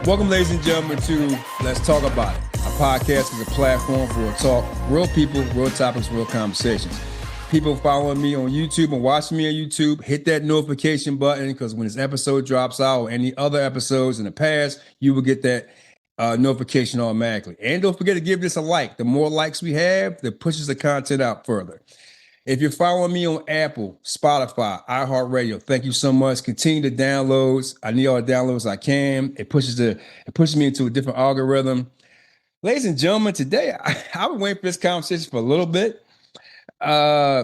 Welcome, ladies and gentlemen, to Let's Talk About It. A podcast is a platform for real talk, real people, real topics, real conversations. People following me on YouTube and watching me on YouTube, hit that notification button because when this episode drops out or any other episodes in the past, you will get that notification automatically. And don't forget to give this a like. The more likes we have, the pushes the content out further. If you're following me on Apple, Spotify, iHeartRadio, thank you so much. Continue the downloads. I need all the downloads I can. It pushes me into a different algorithm. Ladies and gentlemen, today I've been waiting for this conversation for a little bit. I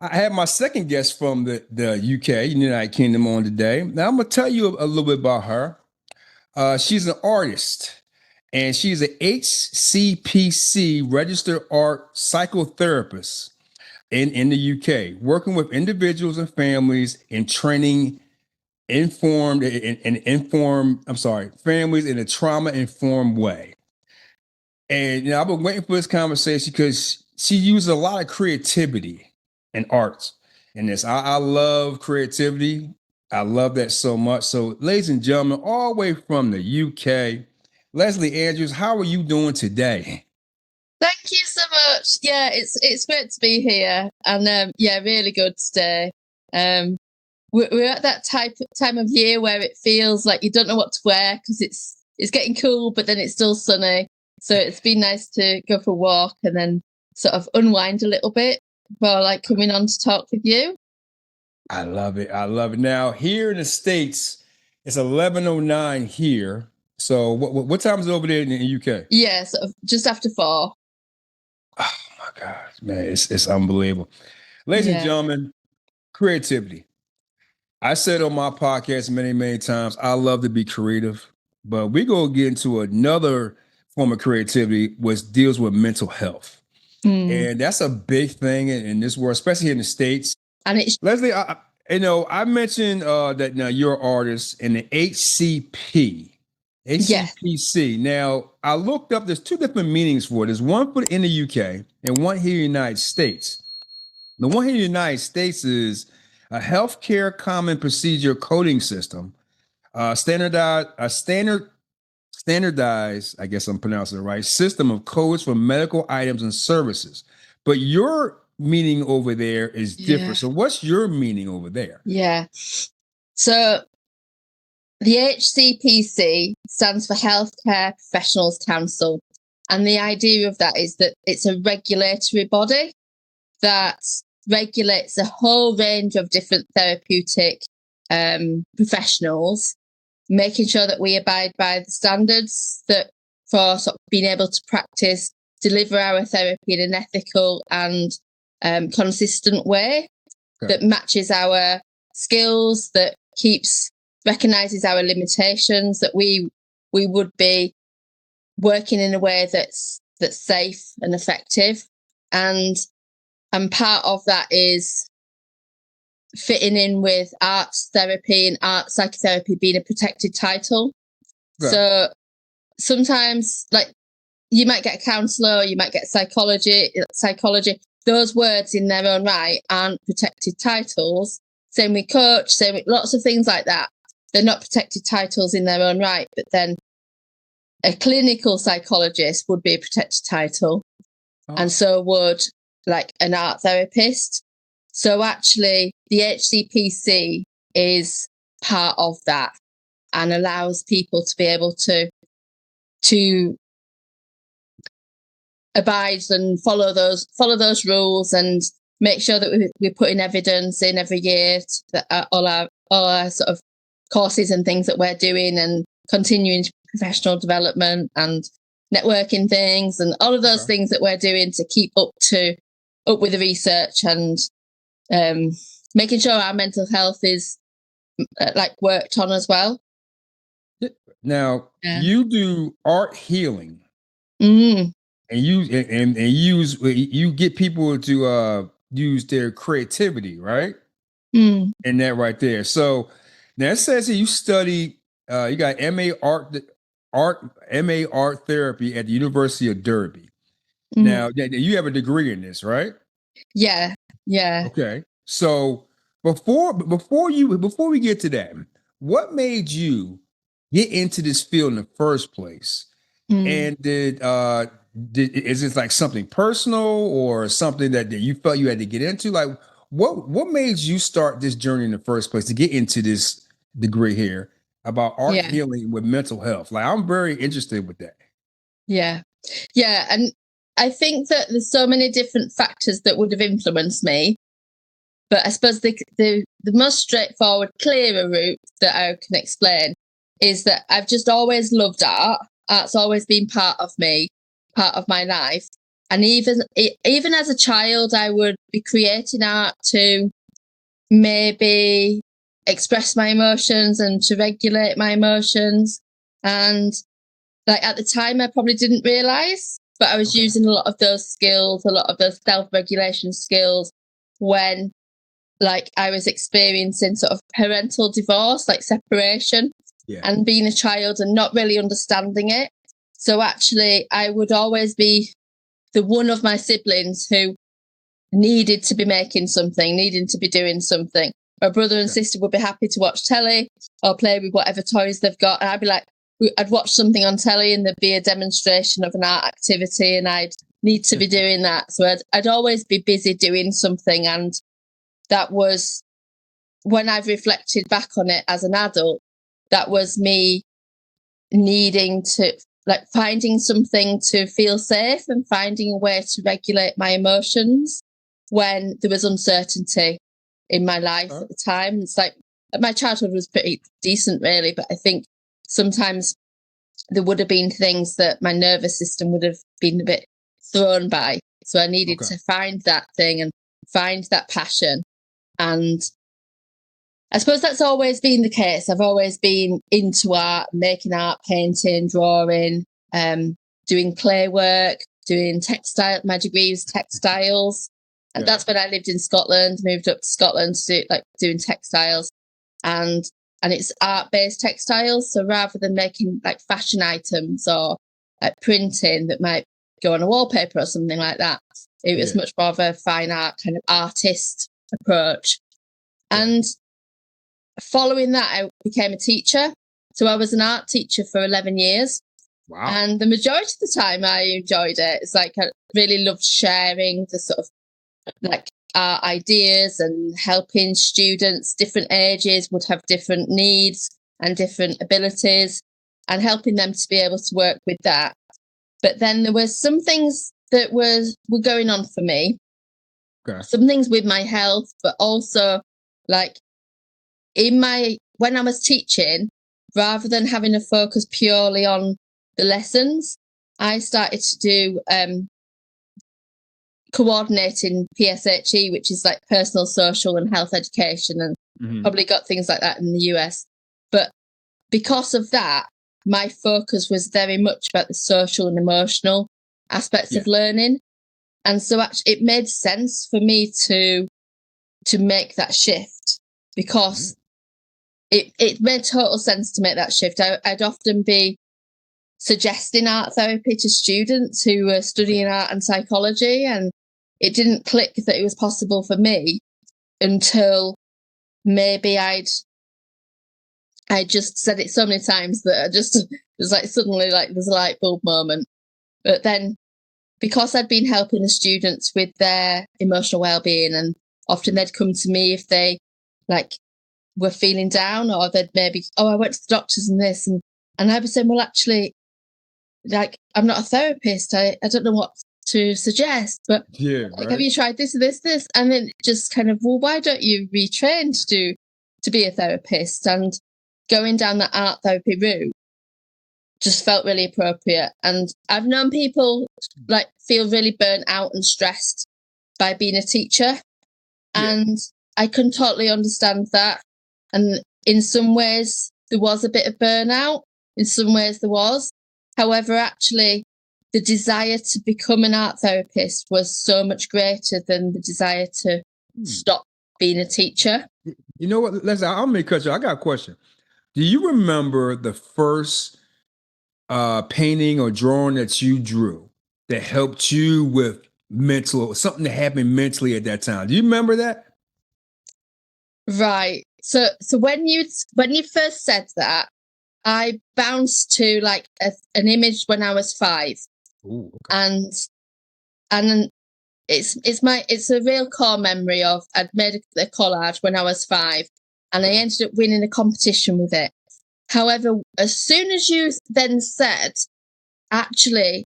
had my second guest from the UK, United Kingdom, on today. Now I'm gonna tell you a little bit about her. She's an artist, and she's an HCPC Registered Art Psychotherapist in the UK, working with individuals and families in training families in a trauma-informed way. And I've been waiting for this conversation because she uses a lot of creativity and arts in this. I love creativity. I love that so much. So, ladies and gentlemen, all the way from the UK, Lesley Andrews, how are you doing today? Thank you so much. Yeah, it's great to be here, and really good today. We're at that time of year where it feels like you don't know what to wear because it's getting cool, but then it's still sunny. So it's been nice to go for a walk and then sort of unwind a little bit before coming on to talk with you. I love it. Now here in the States, it's 11:09 here. So what time is it over there in the UK? Yeah, sort of just after 4. Oh my gosh, man, it's unbelievable. Ladies and gentlemen, creativity. I said on my podcast many, many times, I love to be creative, but we're going to get into another form of creativity which deals with mental health. And that's a big thing in this world, especially in the States. And it's Lesley, I mentioned that now you're an artist in the HCPC. Now, I looked up, there's two different meanings for it. There's one for in the UK and one here in the United States. The one here in the United States is a healthcare common procedure coding system, standardized, I guess I'm pronouncing it right, system of codes for medical items and services. But your meaning over there is different. So what's your meaning over there? Yeah. So the HCPC stands for Healthcare Professionals Council. And the idea of that is that it's a regulatory body that regulates a whole range of different therapeutic professionals, making sure that we abide by the standards that for sort of being able to deliver our therapy in an ethical and consistent way that matches our skills, that recognizes our limitations, that we would be working in a way that's safe and effective. And part of that is fitting in with arts therapy and art psychotherapy being a protected title. Right. So sometimes you might get a counsellor, or you might get psychology. Those words in their own right aren't protected titles. Same with coach, same with lots of things like that. They're not protected titles in their own right, but then a clinical psychologist would be a protected title. And so would an art therapist. So actually the HCPC is part of that and allows people to be able to abide and follow those rules and make sure that we're putting evidence in every year that all our sort of courses and things that we're doing, and continuing professional development and networking things and all of those things that we're doing to keep up with the research and making sure our mental health is worked on as well. Now you do art healing. And you get people to use their creativity, right? And that right there. So now it says that you study, you got MA art therapy at the University of Derby. Now you have a degree in this, right? Yeah. Okay. So before we get to that, what made you get into this field in the first place? And is it like something personal or something that you felt you had to get into? Like what made you start this journey in the first place to get into this degree here about art healing with mental health? Like, I'm very interested with that. Yeah. And I think that there's so many different factors that would have influenced me. But I suppose the most straightforward, clearer route that I can explain is that I've just always loved art. Art's always been part of me, part of my life. And even as a child, I would be creating art to maybe express my emotions and to regulate my emotions. And like at the time, I probably didn't realize, but I was using a lot of those skills, a lot of those self-regulation skills when like I was experiencing sort of parental divorce, like separation, and being a child and not really understanding it. So actually, I would always be the one of my siblings who needed to be making something, needing to be doing something. My brother and sister would be happy to watch telly or play with whatever toys they've got. And I'd be like, I'd watch something on telly and there'd be a demonstration of an art activity and I'd need to be doing that. So I'd always be busy doing something. And that was, when I've reflected back on it as an adult, that was me needing to, like, finding something to feel safe and finding a way to regulate my emotions when there was uncertainty in my life at the time. It's like, my childhood was pretty decent, really, but I think sometimes there would have been things that my nervous system would have been a bit thrown by. So I needed to find that thing and find that passion. And I suppose that's always been the case. I've always been into art, making art, painting, drawing, doing clay work, doing textile. My degree was textiles. And that's when I lived in Scotland, moved up to Scotland to do, like, doing textiles. And it's art-based textiles. So rather than making like fashion items or like printing that might go on a wallpaper or something like that, it was much more of a fine art kind of artist approach. And following that, I became a teacher. So I was an art teacher for 11 years. Wow. And the majority of the time I enjoyed it. It's like I really loved sharing the sort of like art ideas and helping students, different ages would have different needs and different abilities, and helping them to be able to work with that. But then there were some things that were going on for me. Some things with my health, but also like when I was teaching, rather than having a focus purely on the lessons, I started to do coordinating PSHE, which is like personal, social and health education, and probably got things like that in the US. But because of that, my focus was very much about the social and emotional aspects of learning. And so actually it made sense for me to make that shift, because it made total sense to make that shift. I'd often be suggesting art therapy to students who were studying art and psychology, and it didn't click that it was possible for me until maybe I just said it so many times that I just it was like suddenly like there's a light bulb moment. But then, because I'd been helping the students with their emotional well-being, and often they'd come to me if they like were feeling down, or they'd maybe, I went to the doctors and this, and I was saying, well, actually, like, I'm not a therapist. I don't know what to suggest, but have you tried this, this? And then just kind of, well, why don't you retrain to be a therapist? And going down that art therapy route just felt really appropriate. And I've known people like feel really burnt out and stressed by being a teacher. And I can totally understand that. And in some ways there was a bit of burnout. In some ways there was. However, actually, the desire to become an art therapist was so much greater than the desire to stop being a teacher. You know what, Leslie, I'm going to cut you. I got a question. Do you remember the first painting or drawing that you drew that helped you with something that happened mentally at that time? Do you remember that? Right. So when you first said that, I bounced to like an image when I was 5. Ooh, okay. And it's a real core memory of I'd made a collage when I was 5, and I ended up winning a competition with it. However, as soon as you then said, actually,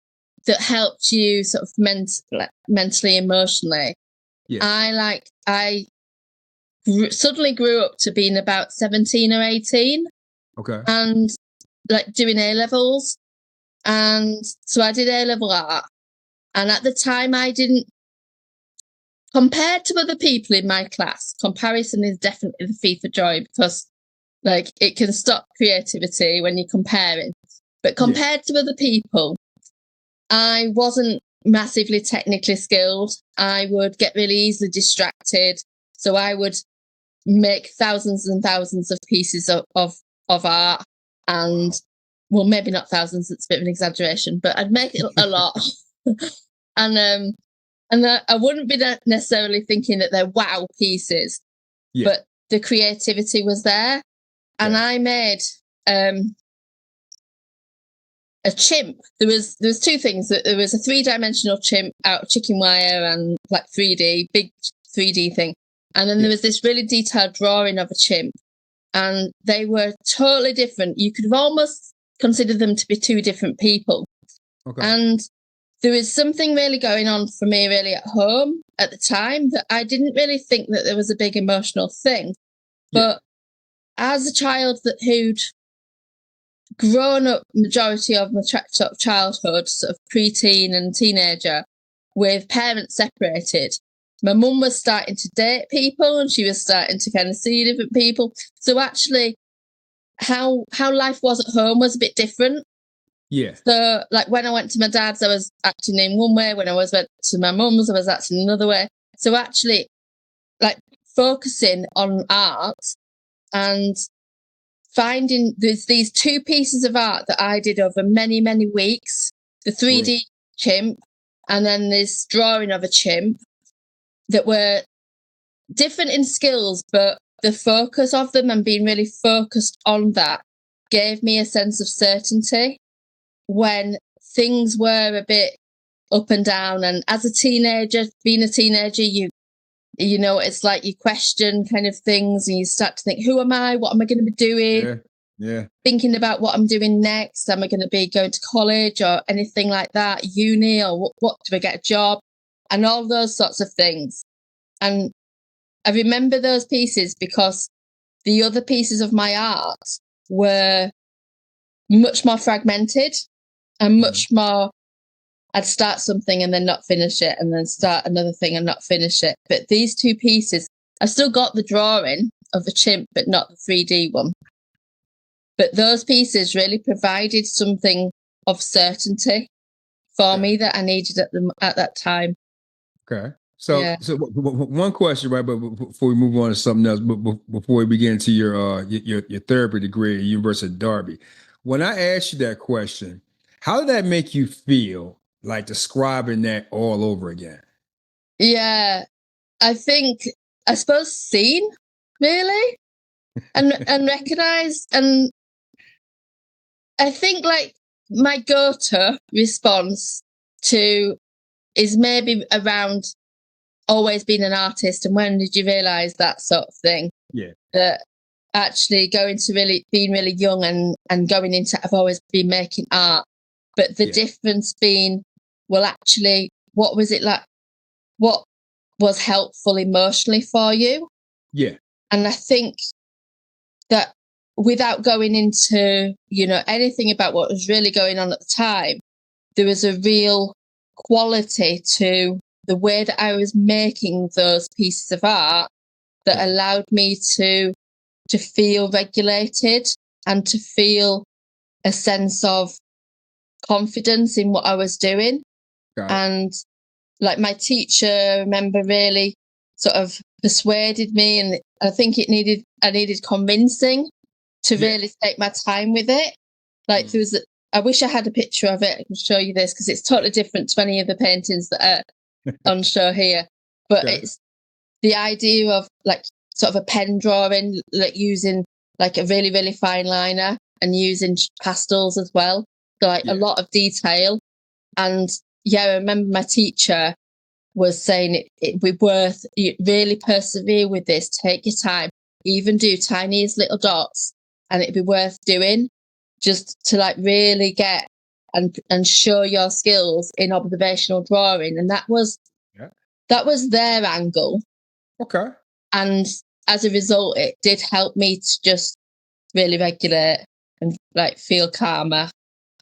that helped you sort of mentally, emotionally, I suddenly grew up to being about 17 or 18. Okay. And like doing A-levels. And so I did A-level art. And at the time I didn't, compared to other people in my class, comparison is definitely the thief of joy, because like it can stop creativity when you're comparing. But compared to other people, I wasn't massively technically skilled. I would get really easily distracted. So I would make thousands and thousands of pieces of art, and well, maybe not thousands, it's a bit of an exaggeration, but I'd make it a lot. and I wouldn't be necessarily thinking that they're wow pieces, but the creativity was there. And I made a chimp. There was 2 things. There was a 3-dimensional chimp out of chicken wire and like 3D, big 3D thing. And then there was this really detailed drawing of a chimp. And they were totally different. You could have almost considered them to be 2 different people. Okay. And there was something really going on for me really at home at the time that I didn't really think that there was a big emotional thing. But as a child who'd grown up majority of my sort of childhood, sort of preteen and teenager, with parents separated, my mum was starting to date people and she was starting to kind of see different people. So actually how life was at home was a bit different. Yeah. So like when I went to my dad's, I was acting in one way. When I went to my mum's, I was acting another way. So actually like focusing on art and finding these 2 pieces of art that I did over many, many weeks, the 3D chimp and then this drawing of a chimp, that were different in skills, but the focus of them and being really focused on that gave me a sense of certainty when things were a bit up and down. And as a teenager, being a teenager, you know, it's like you question kind of things and you start to think, who am I? What am I going to be doing? Yeah. Thinking about what I'm doing next. Am I going to be going to college or anything like that? Uni, or what do I get a job? And all those sorts of things. And I remember those pieces because the other pieces of my art were much more fragmented and much more, I'd start something and then not finish it and then start another thing and not finish it. But these 2 pieces, I've still got the drawing of the chimp, but not the 3D one. But those pieces really provided something of certainty for me that I needed at that time. Okay. So one question, right? But before we move on to something else, but before we begin into your therapy degree at University of Derby, when I asked you that question, how did that make you feel, like describing that all over again? Yeah, I suppose seen, really, and recognized, and I think like my go-to response to is maybe around always been an artist and when did you realize that sort of thing. That actually being really young and going into, I've always been making art, but the difference being, well, actually, what was it like, what was helpful emotionally for you? And I think that without going into, you know, anything about what was really going on at the time, there was a real quality to the way that I was making those pieces of art that allowed me to feel regulated and to feel a sense of confidence in what I was doing. And like my teacher, I remember, really sort of persuaded me, and I think I needed convincing to really take my time with it. Like I wish I had a picture of it. I can show you this because it's totally different to any of the paintings that are on show here. But it's the idea of like sort of a pen drawing, like using like a really, really fine liner and using pastels as well. So like a lot of detail. And yeah, I remember my teacher was saying it'd be worth, you really persevere with this, take your time, even do tiniest little dots, and it'd be worth doing just to like really get and show your skills in observational drawing. And that was their angle. Okay. And as a result, it did help me to just really regulate and like feel calmer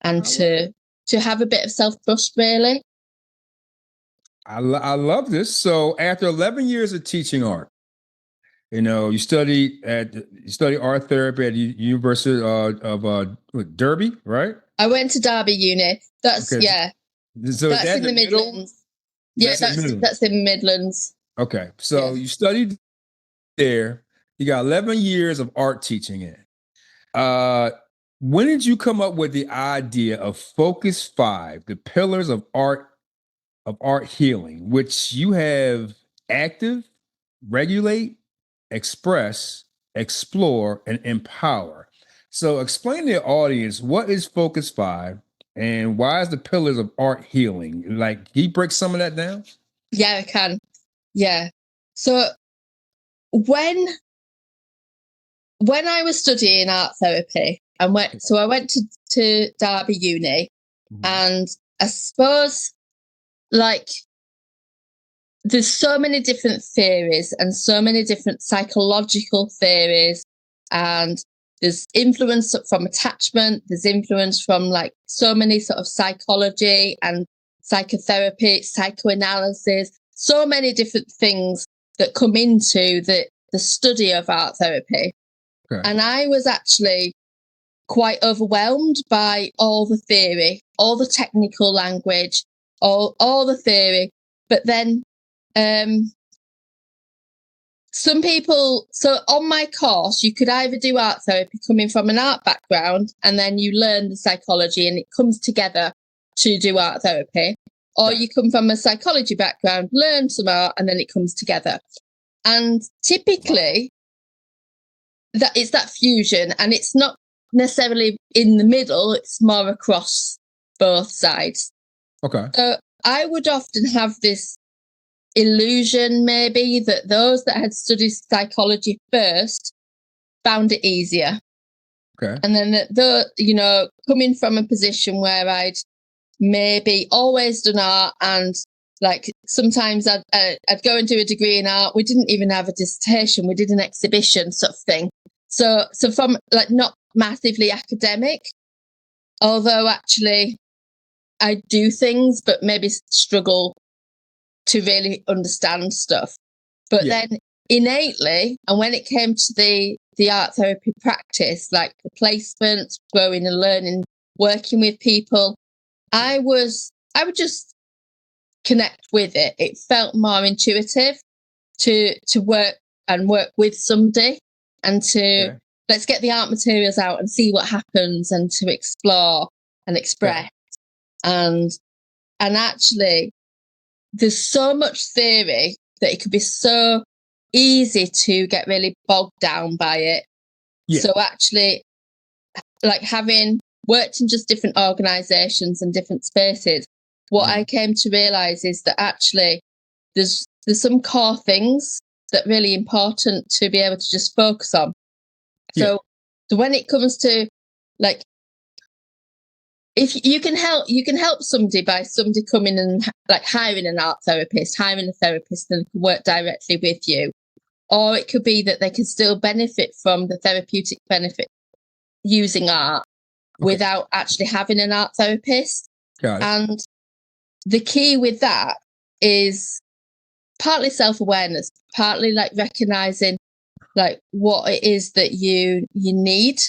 and to have a bit of self-trust, really. I love this. So after 11 years of teaching art, you studied art therapy at the University of Derby, right? I went to Derby Uni. That's okay. So that's in the Midlands. Yeah, that's in Midlands. Okay, so you studied there. You got 11 years of art teaching in. When did you come up with the idea of Focus 5, the pillars of art healing, which you have active, regulate, express, explore, and empower? So explain to the audience, what is Focus 5 and why is the pillars of art healing? Like, can you break some of that down? Yeah, I can. Yeah. So when I was studying art therapy I went to Derby Uni, and I suppose like there's so many different theories and so many different psychological theories, and there's influence from attachment, there's influence from like so many sort of psychology and psychotherapy, psychoanalysis, so many different things that come into the study of art therapy. Okay. And I was actually quite overwhelmed by all the theory, all the technical language, all the theory. But then some people, so on my course, you could either do art therapy coming from an art background and then you learn the psychology and it comes together to do art therapy, or you come from a psychology background, learn some art, and then it comes together. And typically, that it's that fusion, and it's not necessarily in the middle, it's more across both sides. Okay. So I would often have this illusion maybe that those that had studied psychology first found it easier. Okay. And then coming from a position where I'd maybe always done art, and like sometimes I'd go and do a degree in art. We didn't even have a dissertation. We did an exhibition sort of thing. So from like not massively academic, although actually I do things, but maybe struggle to really understand stuff. But then innately, and when it came to the art therapy practice, like the placements, growing and learning, working with people, I would just connect with it. It felt more intuitive to work with somebody and to let's get the art materials out and see what happens, and to explore and express. And actually there's so much theory that it could be so easy to get really bogged down by it. So actually, like having worked in just different organisations and different spaces, what I came to realise is that actually there's some core things that are really important to be able to just focus on. So when it comes to like, if you can help somebody by somebody coming and like hiring an art therapist, hiring a therapist and can work directly with you, or it could be that they can still benefit from the therapeutic benefit using art without actually having an art therapist. And the key with that is partly self-awareness, partly like recognizing like what it is that you need.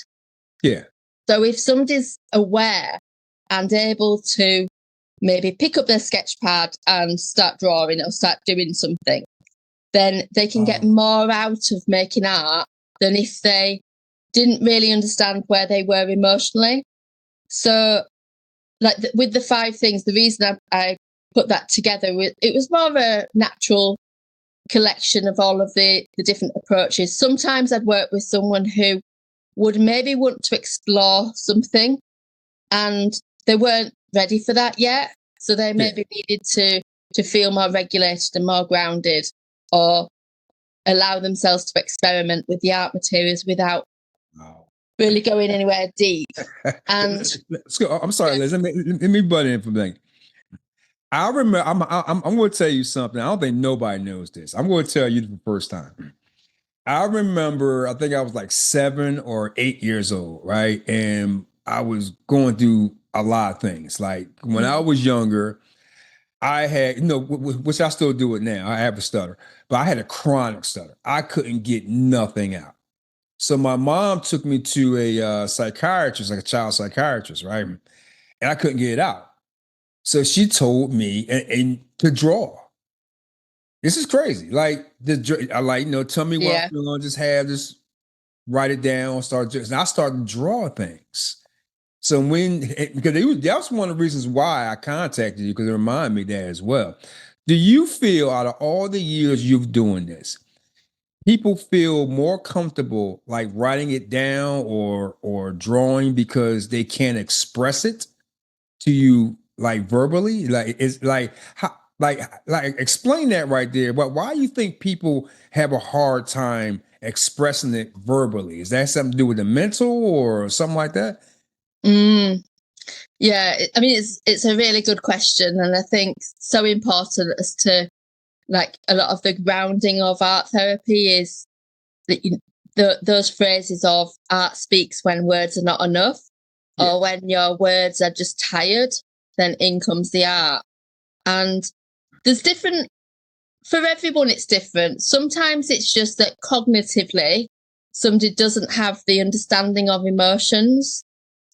So if somebody's aware and able to maybe pick up their sketch pad and start drawing or start doing something, then they can get more out of making art than if they didn't really understand where they were emotionally. So like with the 5 things, the reason I put that together, it was more of a natural collection of all of the different approaches. Sometimes I'd work with someone who would maybe want to explore something and they weren't ready for that yet. So they maybe needed to feel more regulated and more grounded, or allow themselves to experiment with the art materials without really going anywhere deep. And let's go. I'm sorry, Liz. Let me butt in for a minute. I remember. I'm going to tell you something. I don't think nobody knows this. I'm going to tell you the first time. I remember. I think I was like 7 or 8 years old, right? And I was going through a lot of things. Like when I was younger, I had, which I still do it now. I have a stutter, but I had a chronic stutter. I couldn't get nothing out. So my mom took me to a psychiatrist, like a child psychiatrist, right? And I couldn't get it out. So she told me and to draw. This is crazy. Like tell me what I'm feeling, just write it down, and I started to draw things. So that was one of the reasons why I contacted you, because it reminded me that as well. Do you feel out of all the years you've doing this, people feel more comfortable like writing it down or drawing because they can't express it to you like verbally? Like it's like how, like explain that right there. But why do you think people have a hard time expressing it verbally? Is that something to do with the mental or something like that? Yeah, I mean, it's a really good question, and I think so important as to like a lot of the grounding of art therapy is that those phrases of art speaks when words are not enough, or when your words are just tired, then in comes the art. And there's different, for everyone it's different. Sometimes it's just that cognitively somebody doesn't have the understanding of emotions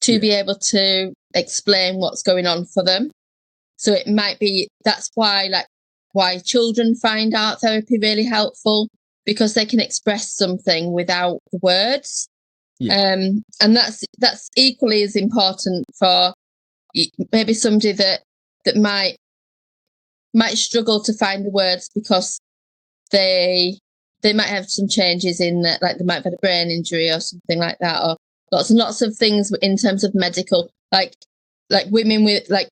to be able to explain what's going on for them. So it might be, that's why children find art therapy really helpful, because they can express something without the words. And that's equally as important for maybe somebody that might struggle to find the words because they might have some changes in that, like they might have had a brain injury or something like that, or lots and lots of things in terms of medical, like women with like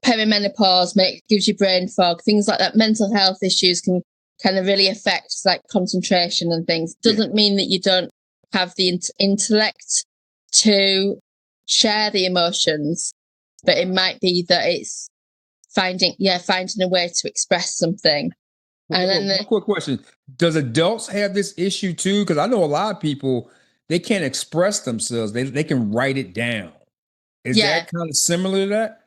perimenopause gives you brain fog, things like that. Mental health issues can kind of really affect like concentration and things. Doesn't mean that you don't have the intellect to share the emotions, but it might be that it's finding a way to express something. And then one quick question: does adults have this issue too? Because I know a lot of people, they can't express themselves. They can write it down. Is that kind of similar to that?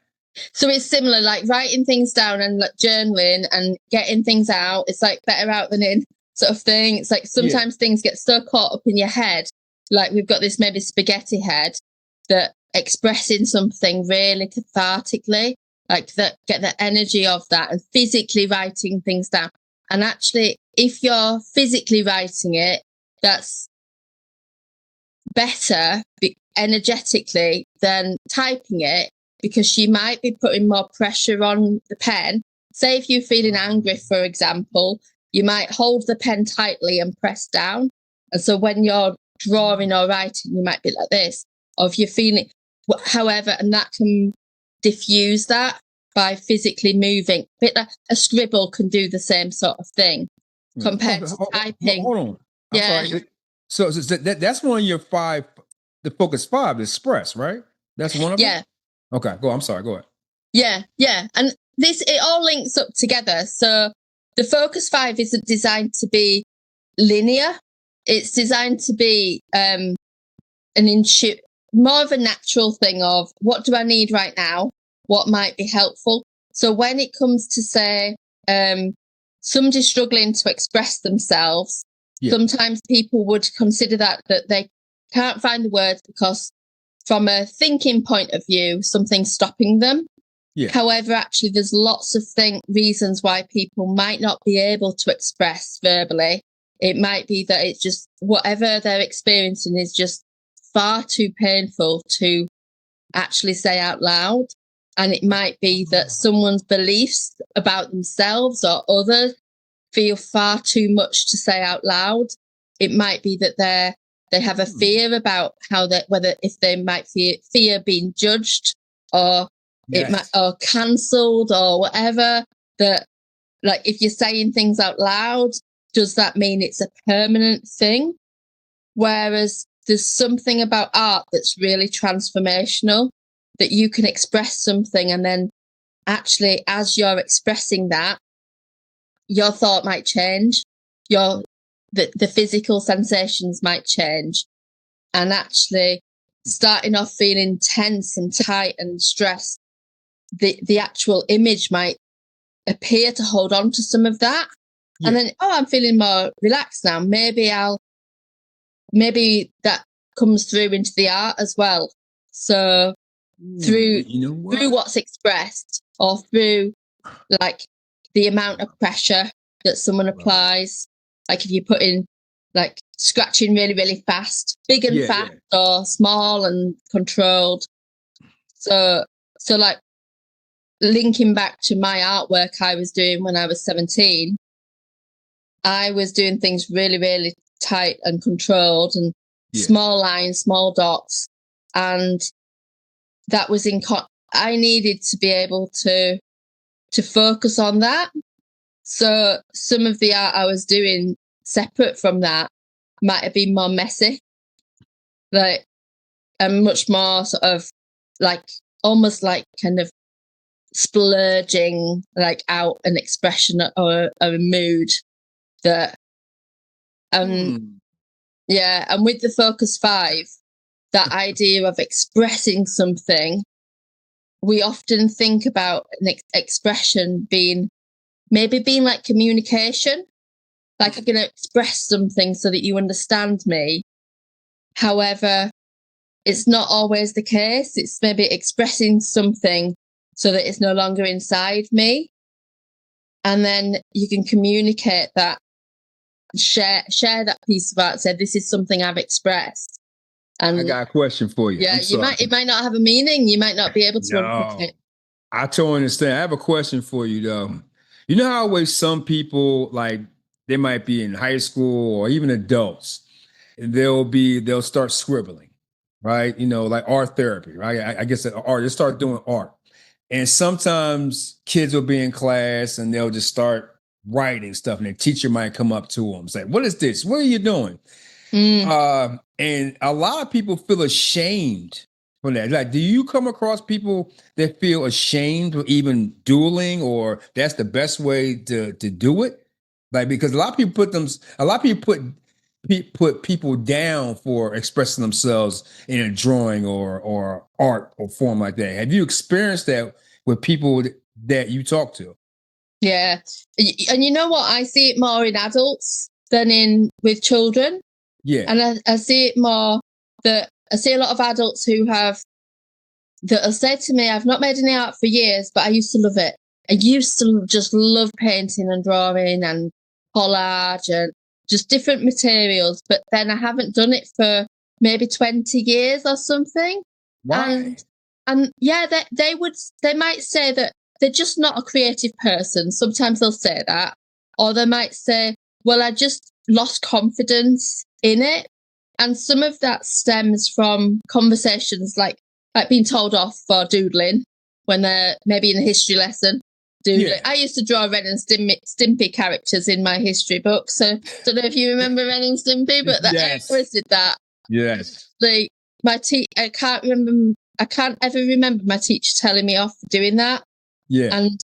So it's similar, like writing things down and like journaling and getting things out. It's like better out than in sort of thing. It's like sometimes things get so caught up in your head. Like we've got this maybe spaghetti head, that expressing something really cathartically, like that, get the energy of that, and physically writing things down. And actually, if you're physically writing it, that's better energetically than typing it, because you might be putting more pressure on the pen. Say if you're feeling angry, for example, you might hold the pen tightly and press down. And so when you're drawing or writing, you might be like this. Or if you're feeling, however, and that can diffuse that by physically moving. A bit like a scribble can do the same sort of thing compared to typing. Hold on. I'm sorry. So that's one of your 5, the focus 5, express, right? That's one of them? Okay, I'm sorry, go ahead. Yeah. And it all links up together. So the focus 5 isn't designed to be linear. It's designed to be more of a natural thing of what do I need right now? What might be helpful? So when it comes to, say, somebody struggling to express themselves, sometimes people would consider that they can't find the words because from a thinking point of view, something's stopping them. However, actually, there's lots of reasons why people might not be able to express verbally. It might be that it's just whatever they're experiencing is just far too painful to actually say out loud. And it might be that someone's beliefs about themselves or others feel far too much to say out loud. It might be that they're They have a fear about how that, whether if they might fear being judged or it might, or cancelled or whatever. That, like, if you're saying things out loud, does that mean it's a permanent thing? Whereas there's something about art that's really transformational, that you can express something and then actually, as you're expressing that, your thought might change, the physical sensations might change, and actually starting off feeling tense and tight and stressed, the actual image might appear to hold on to some of that. Yeah. And then, I'm feeling more relaxed now. Maybe that comes through into the art as well. So through what's expressed, or through like the amount of pressure that someone applies, like if you put in like scratching really, really fast, big and fast, or small and controlled. So like linking back to my artwork I was doing when I was 17, I was doing things really, really tight and controlled, and small lines, small dots, and that was I needed to be able to focus on that. So some of the art I was doing separate from that might have been more messy, like, and much more sort of like almost like kind of splurging like out an expression or a mood that and with the Focus 5, that idea of expressing something, we often think about an expression being like communication, like I'm going to express something so that you understand me. However, it's not always the case. It's maybe expressing something so that it's no longer inside me, and then you can communicate that, share that piece of art, say this is something I've expressed. And I got a question for you. Yeah, it might not have a meaning. You might not be able to unpick it. I totally understand. I have a question for you though. You know how always some people, like, they might be in high school or even adults, and they'll start scribbling, right? You know, like art therapy, right? I guess art, they start doing art. And sometimes kids will be in class and they'll just start writing stuff, and the teacher might come up to them and say, "What is this? What are you doing?" And a lot of people feel ashamed for that. Like, do you come across people that feel ashamed of even dueling, or that's the best way to do it? Like, because a lot of people put people down for expressing themselves in a drawing or art or form like that. Have you experienced that with people that you talk to? Yeah. And you know what? I see it more in adults than with children. Yeah. And I see it more that I see a lot of adults that'll say to me, I've not made any art for years, but I used to love it. I used to just love painting and drawing and collage and just different materials. But then I haven't done it for maybe 20 years or something. Why? And yeah, they might say that they're just not a creative person. Sometimes they'll say that. Or they might say, well, I just lost confidence in it. And some of that stems from conversations like being told off for doodling when they're maybe in a history lesson. Doodling. Yeah. I used to draw Ren and Stimpy characters in my history book. So I don't know if you remember Ren and Stimpy, but I always did that. Yes. Like I can't ever remember my teacher telling me off for doing that. Yeah. And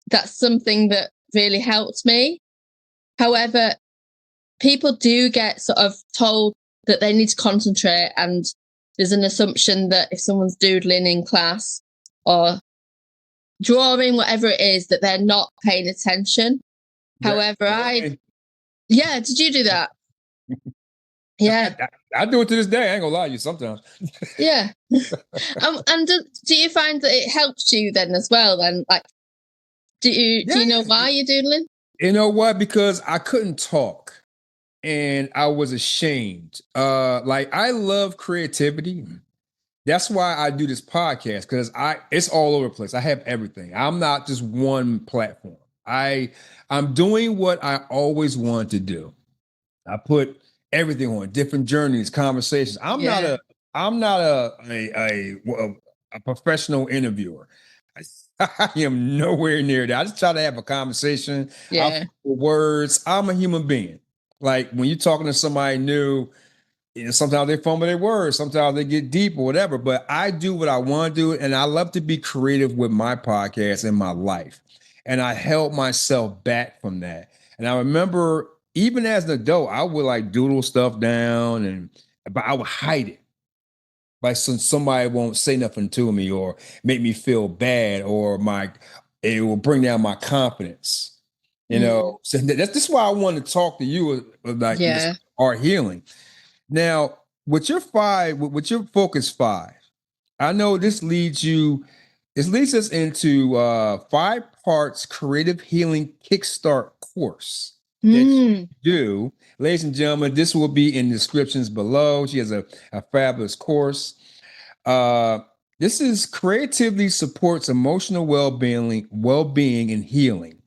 that's something that really helped me. However, people do get sort of told that they need to concentrate, and there's an assumption that if someone's doodling in class or drawing, whatever it is, that they're not paying attention. However, did you do that? Yeah. I do it to this day. I ain't gonna lie to you sometimes. Yeah. And do you find that it helps you then as well? Then, like, do you know why you're doodling? You know what? Because I couldn't talk and I was ashamed. Like, I love creativity. That's why I do this podcast, because it's all over the place. I have everything. I'm not just one platform. I'm doing what I always wanted to do. I put everything on different journeys, conversations. I'm not a professional interviewer. I am nowhere near that. I just try to have a conversation. Yeah. Words. I'm a human being. Like when you're talking to somebody new, sometimes they fumble their words, sometimes they get deep or whatever. But I do what I want to do, and I love to be creative with my podcast and my life. And I held myself back from that. And I remember even as an adult, I would like doodle stuff down, but I would hide it. Like somebody won't say nothing to me or make me feel bad, or it will bring down my confidence. So that's why I want to talk to you about this art healing. Now, with your focus 5, I know this leads us into 5 parts creative healing kickstart course that you do. Ladies and gentlemen, this will be in the descriptions below. She has a fabulous course. This is creatively supports emotional well-being and healing.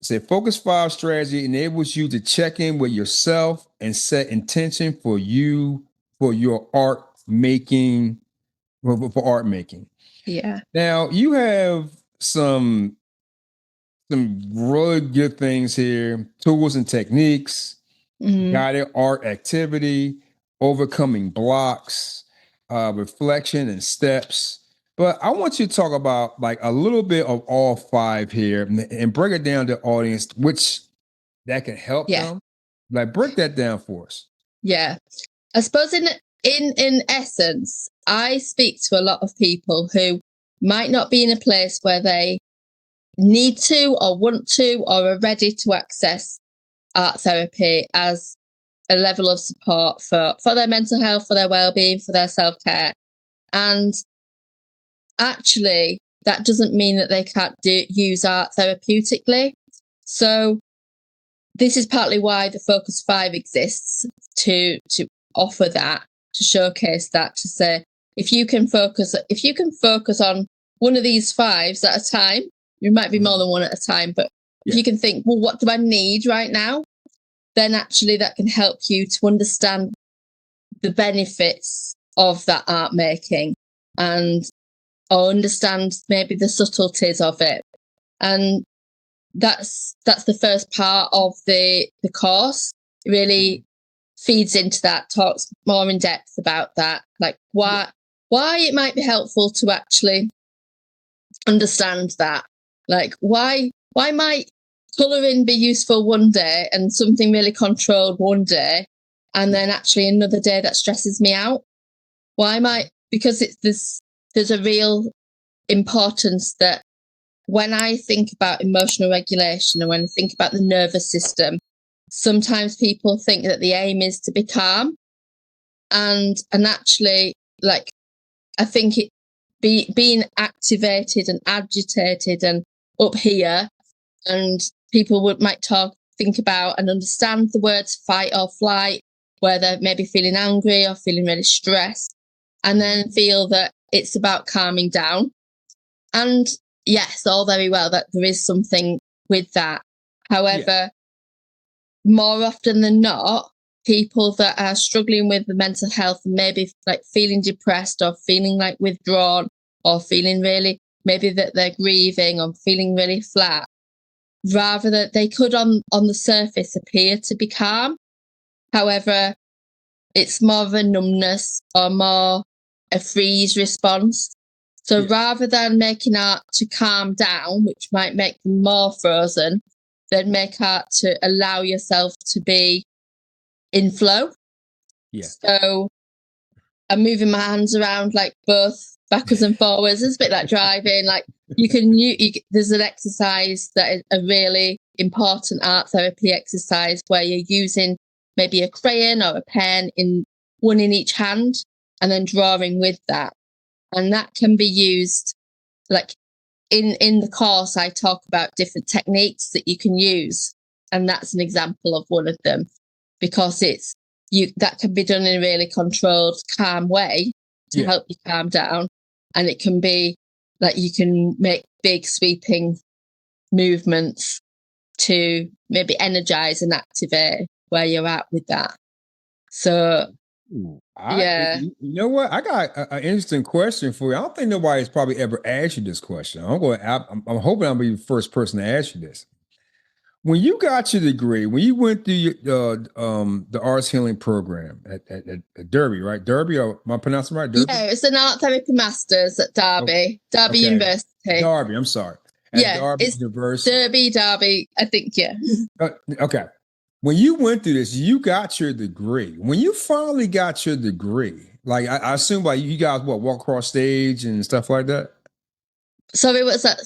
Say Focus 5 strategy enables you to check in with yourself and set intention for your art making, for art making. Yeah. Now you have some really good things here: tools and techniques, guided art activity, overcoming blocks, reflection and steps. But I want you to talk about like a little bit of all 5 here and break it down to the audience, which that can help them. Like break that down for us. Yeah. I suppose in essence, I speak to a lot of people who might not be in a place where they need to or want to or are ready to access art therapy as a level of support for their mental health, for their well-being, for their self-care. And actually, that doesn't mean that they can't use art therapeutically. So this is partly why the Focus 5 exists, to offer that, to showcase that, to say, if you can focus on one of these 5s at a time, you might be more than one at a time, but if you can think, well, what do I need right now? Then actually that can help you to understand the benefits of that art making or understand maybe the subtleties of it. And that's the first part of the course. It really feeds into that, talks more in depth about that, like why it might be helpful to actually understand that. Like why might colouring be useful one day and something really controlled one day, and then actually another day that stresses me out? Because there's a real importance that when I think about emotional regulation and when I think about the nervous system, sometimes people think that the aim is to be calm. And actually, like, I think being activated and agitated and up here, and people might think about and understand the words fight or flight, where they're maybe feeling angry or feeling really stressed, and then feel that it's about calming down. And yes, all very well that there is something with that. However, more often than not, people that are struggling with the mental health, maybe like feeling depressed or feeling like withdrawn or feeling really, maybe that they're grieving or feeling really flat, rather that they could on the surface appear to be calm. However, it's more of a numbness or more a freeze response. So rather than making art to calm down, which might make them more frozen, then make art to allow yourself to be in flow. Yeah. So I'm moving my hands around like both backwards and forwards. It's a bit like driving. Like there's an exercise that is a really important art therapy exercise where you're using maybe a crayon or a pen in each hand and then drawing with that. And that can be used, like in the course, I talk about different techniques that you can use. And that's an example of one of them, because that can be done in a really controlled, calm way to help you calm down. And it can be like you can make big sweeping movements to maybe energize and activate. where you're at with that. So, yeah. You know what? I got an interesting question for you. I don't think nobody's probably ever asked you this question. I'm hoping I'm be the first person to ask you this. When you got your degree, when you went through the arts healing program at Derby, right? Derby, or am I pronouncing it right? Derby? Yeah, it's an art therapy masters at Derby University. Derby, I'm sorry. At Derby University. Derby, I think, yeah. Okay. When you went through this, you got your degree. When you finally got your degree, like I assume like you guys walk across stage and stuff like that? Sorry, what's that?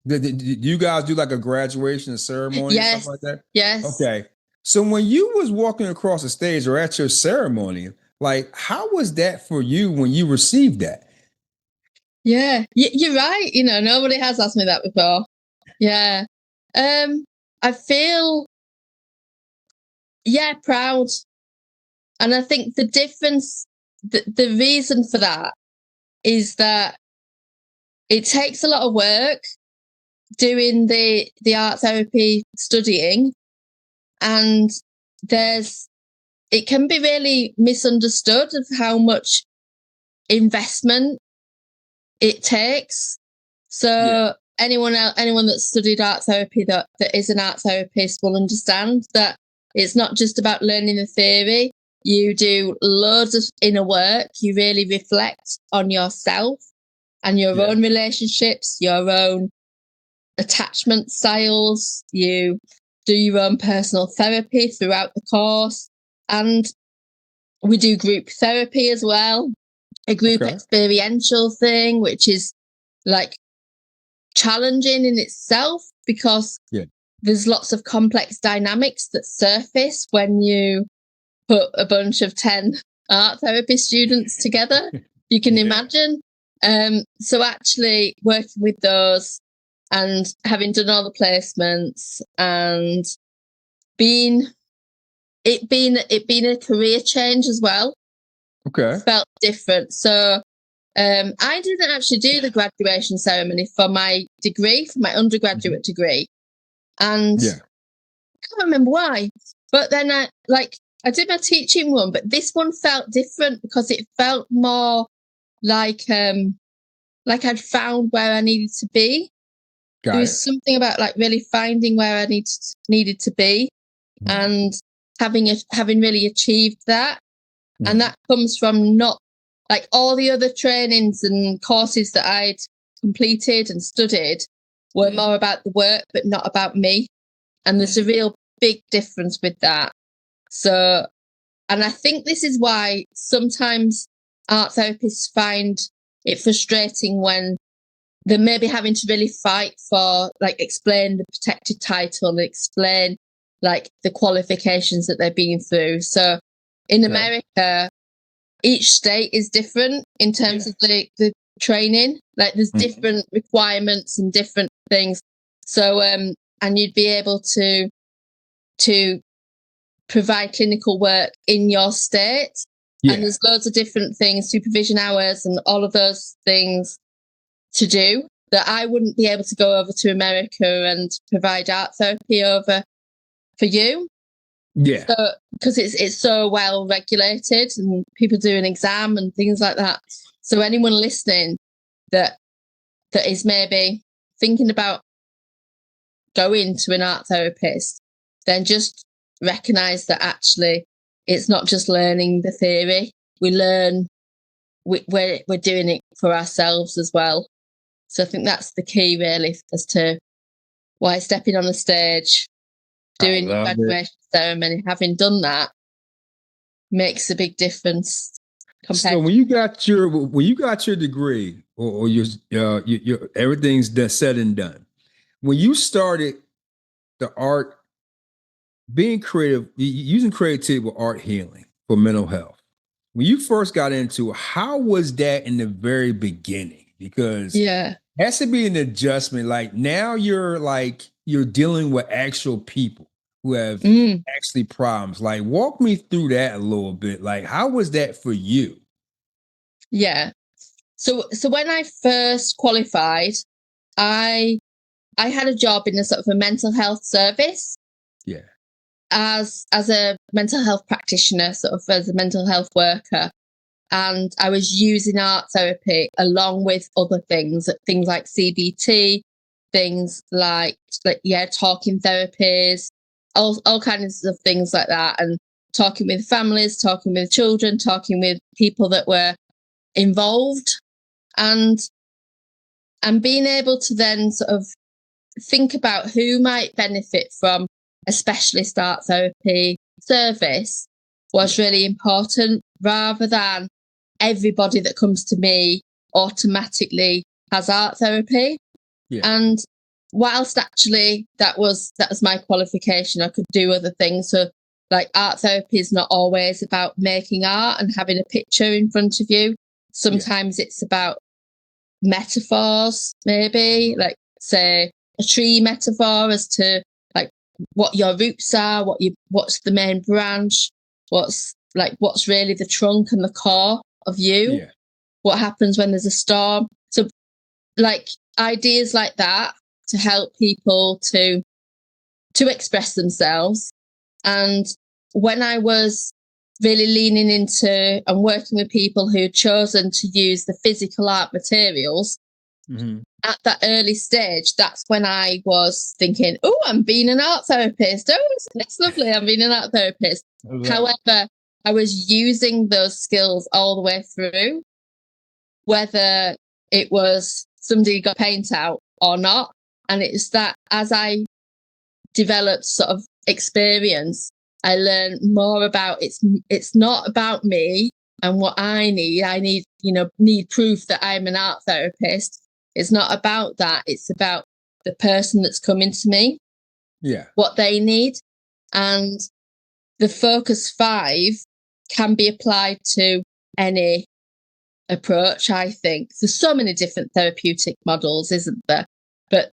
Did you guys do like a graduation ceremony or something like that? Yes. Okay. So when you was walking across the stage or at your ceremony, like how was that for you when you received that? Yeah, you're right. You know, nobody has asked me that before. Yeah. I feel, proud. And I think the difference, the reason for that is that it takes a lot of work doing the art therapy studying, and it can be really misunderstood of how much investment it takes. So anyone that's studied art therapy that is an art therapist will understand that it's not just about learning the theory. You do loads of inner work. You really reflect on yourself and your own relationships, your own attachment styles. You do your own personal therapy throughout the course, and we do group therapy as well, a group experiential thing, which is like challenging in itself because there's lots of complex dynamics that surface when you put a bunch of 10 art therapy students together. You can imagine. So actually working with those and having done all the placements and being a career change as well. Okay. Felt different. So I didn't actually do the graduation ceremony for my degree, for my undergraduate degree. And I can't remember why. But then I did my teaching one, but this one felt different because it felt more like I'd found where I needed to be. There was something about like really finding where I needed to be and having really achieved that. And that comes from not like all the other trainings and courses that I'd completed and studied were more about the work, but not about me. And there's a real big difference with that. So, and I think this is why sometimes art therapists find it frustrating when they're maybe having to really fight for, like, explain the protected title and explain, like, the qualifications that they're being through. So in America, each state is different in terms of the training. Like, there's different requirements and different things. So, and you'd be able to provide clinical work in your state. And there's loads of different things, supervision hours and all of those things to do that I wouldn't be able to go over to America and provide art therapy over for you. Yeah. So, because it's so well regulated and people do an exam and things like that. So anyone listening that is maybe thinking about going to an art therapist, then just recognise that actually it's not just learning the theory. We're doing it for ourselves as well. So I think that's the key really as to why stepping on the stage, doing your graduation ceremony, having done that makes a big difference. So when you got your degree or your everything's said and done, when you started the art, being creative, using creativity with art healing for mental health, when you first got into it, how was that in the very beginning? Because it has to be an adjustment. Like now you're dealing with actual people who have actually problems. Like walk me through that a little bit. Like how was that for you? Yeah. So when I first qualified, I had a job in a sort of a mental health service. Yeah. As a mental health practitioner, sort of as a mental health worker. And I was using art therapy along with other things like CBT, things like talking therapies, all kinds of things like that. And talking with families, talking with children, talking with people that were involved, and being able to then sort of think about who might benefit from a specialist art therapy service was really important, rather than everybody that comes to me automatically has art therapy. Yeah. And whilst actually that was my qualification, I could do other things. So like art therapy is not always about making art and having a picture in front of you. Sometimes it's about metaphors, maybe like say a tree metaphor as to like what your roots are, what's the main branch, what's really the trunk and the core of you, what happens when there's a storm. So like ideas like that to help people to express themselves. And when I was really leaning into and working with people who had chosen to use the physical art materials, at that early stage, that's when I was thinking, oh, I'm being an art therapist. Oh, that's lovely. I'm being an art therapist. However, I was using those skills all the way through, whether it was somebody got paint out or not. And it's that as I developed sort of experience, I learned more about it's not about me and what I need. I need proof that I'm an art therapist. It's not about that. It's about the person that's coming to me. Yeah. What they need. And the Focus 5 can be applied to any approach, I think. There's so many different therapeutic models, isn't there? But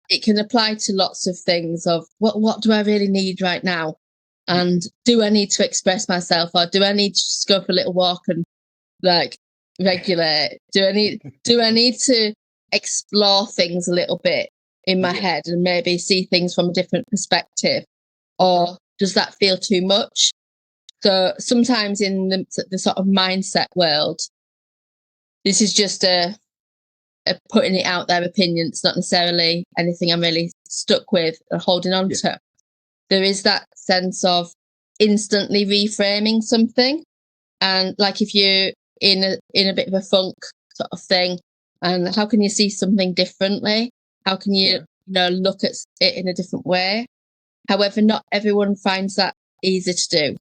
it can apply to lots of things of what do I really need right now? And do I need to express myself, or do I need to just go for a little walk and like regulate? Do I need to explore things a little bit in my head and maybe see things from a different perspective? Or does that feel too much? So sometimes in the sort of mindset world, this is just a putting it out there opinion. It's not necessarily anything I'm really stuck with or holding on to. There is that sense of instantly reframing something. And like if you're in a bit of a funk sort of thing, and how can you see something differently? How can you, look at it in a different way? However, not everyone finds that easy to do.